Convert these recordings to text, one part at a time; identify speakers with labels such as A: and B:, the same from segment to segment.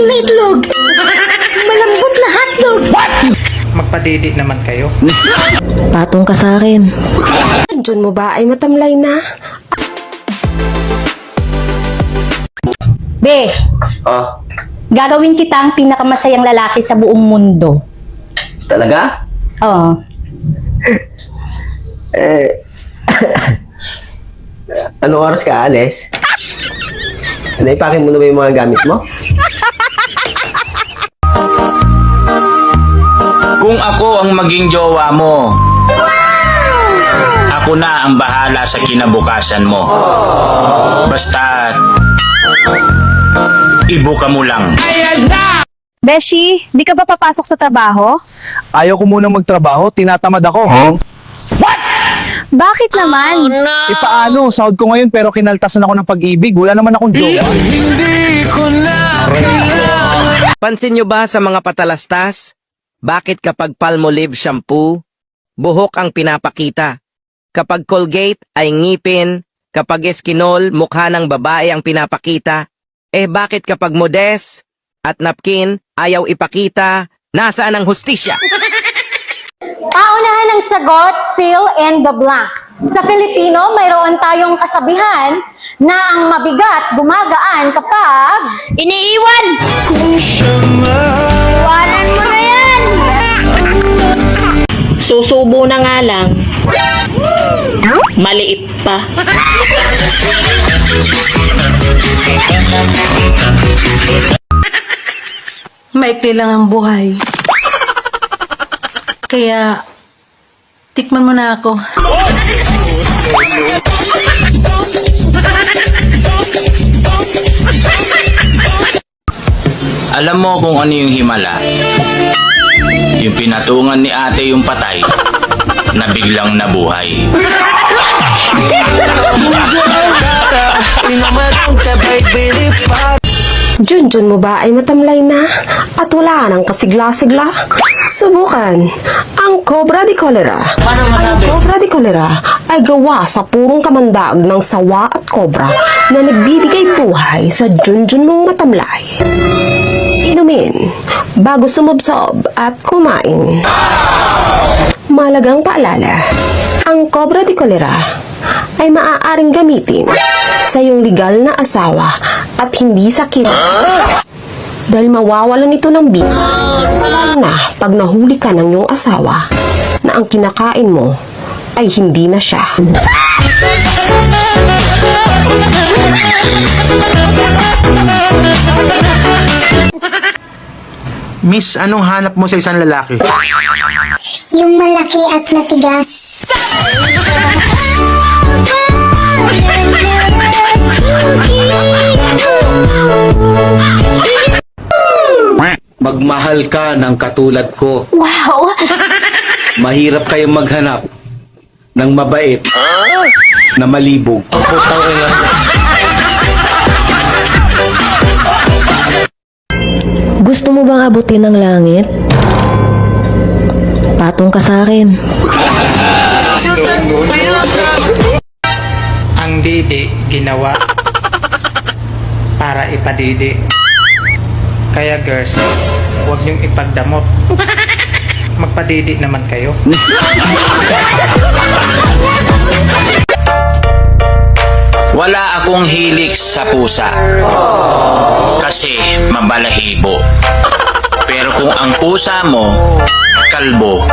A: Maintain na itlog. Malambot na hotdog.
B: Magpadidi naman kayo.
C: Patong ka sa akin.
A: Diyon mo ba ay matamlay na?
D: Be, gagawin kita ang pinakamasayang lalaki sa buong mundo.
E: Talaga?
D: Oo.
E: Anong oras ka alis? Naipakin mo na ba yung mga gamit mo?
F: Kung ako ang maging jowa mo, ako na ang bahala sa kinabukasan mo. Basta, ibuka mo lang.
D: Beshi, di ka ba papasok sa trabaho?
G: Ayaw ko munang magtrabaho, tinatamad ako.
D: Bakit naman?
G: E paano? Sahod ko ngayon pero kinaltasan ako ng pag-ibig. Wala naman akong jowa.
H: Pansin nyo ba sa mga patalastas? Bakit kapag Palmolive shampoo, buhok ang pinapakita? Kapag Colgate ay ngipin, kapag Eskinol, mukha ng babae ang pinapakita? Bakit kapag Modest at Napkin ayaw ipakita? Nasaan ang hustisya?
D: Paunahan ng sagot, fill in the blank. Sa Filipino, mayroon tayong kasabihan na ang mabigat gumagaan kapag iniiwan. Iwanan mo na yan!
I: Susubo na nga lang. Maliit pa.
A: Maikli lang ang buhay. Kaya, tikman mo na ako.
F: Alam mo kung ano yung himala? Yung pinatungan ni ate yung patay na biglang nabuhay.
A: Junjun mo ba ay matamlay na at wala nang kasigla-sigla? Subukan ang Cobra de Cholera. Ang Cobra de Cholera ay gawa sa purong kamandag ng sawa at kobra na nagbibigay buhay sa junjun mong matamlay. Inumin bago sumubsob at kumain. Malagang paalala, ang Cobra de Cholera ay maaaring gamitin sa iyong legal na asawa at hindi sakit. Dahil mawawalan ito ng bit. Lalo na pag nahuli ka ng iyong asawa na ang kinakain mo ay hindi na siya.
G: Miss, anong hanap mo sa isang lalaki?
J: Yung malaki at matigas.
K: Magmahal ka ng katulad ko.
J: Wow!
K: Mahirap kayong maghanap ng mabait na malibog.
C: Gusto mo bang abutin ng langit? Patong ka sa akin.
B: Ang didi ginawa para ipadidi. Kaya girls, huwag niyong ipagdamot. Magpadidi naman kayo.
F: Wala akong hilig sa pusa. Kasi mabalahibo. Pero kung ang pusa mo, kalbo,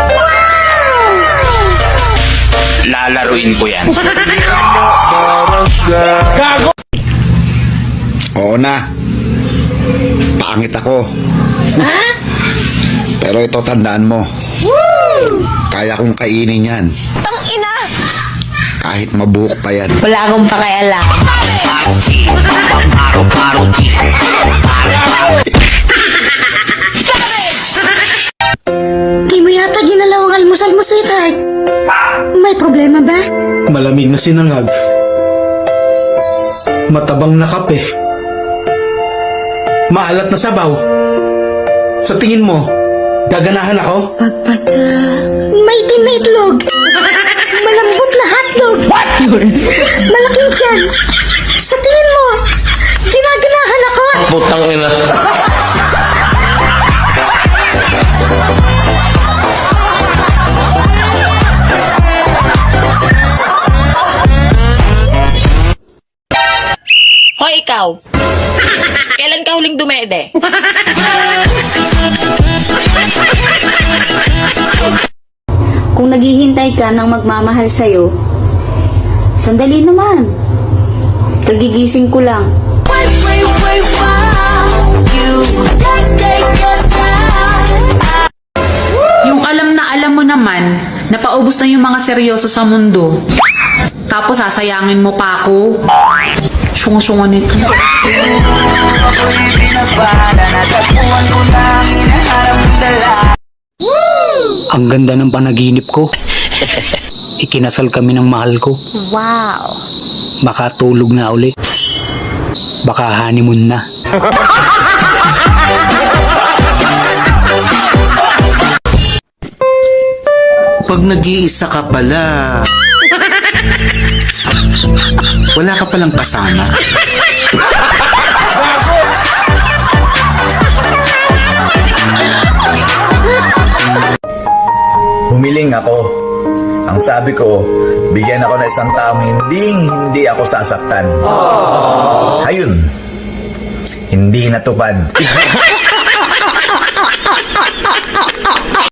F: lalaruin ko yan.
K: Oo na. Pangit ako. Pero ito tandaan mo. Kaya kong kainin yan.
D: Tangina!
K: Kahit mabuhok pa yan.
C: Wala akong pakialam.
A: Di mo yata ginalaw ang almusal mo, sweetheart. May problema ba?
G: Malamig na sinangag. Matabang na kape. Maalat na sabaw. Sa tingin mo, gaganahan ako?
A: May tin na itlog. Malambot na hotdog. Malaking chance. Sa tingin mo, ginaganahan ako?
H: Putang ina.
I: ikaw ling dumede.
D: Kung naghihintay ka ng magmamahal sa'yo, sandali naman. Kagigising ko lang.
I: Yung alam na alam mo naman, napaubos na yung mga seryoso sa mundo. Tapos sasayangin mo pa ako. Sunga-sunga nito.
G: Ang ganda ng panaginip ko. Ikinasal kami ng mahal ko.
D: Wow!
G: Makatulog na uli. Baka honeymoon na.
K: Pag nag-iisa ka pala, wala ka palang kasama.
L: Humiling ako. Ang sabi ko, bigyan ako ng isang taong hindi ako sasaktan. Ayun, hindi natupad.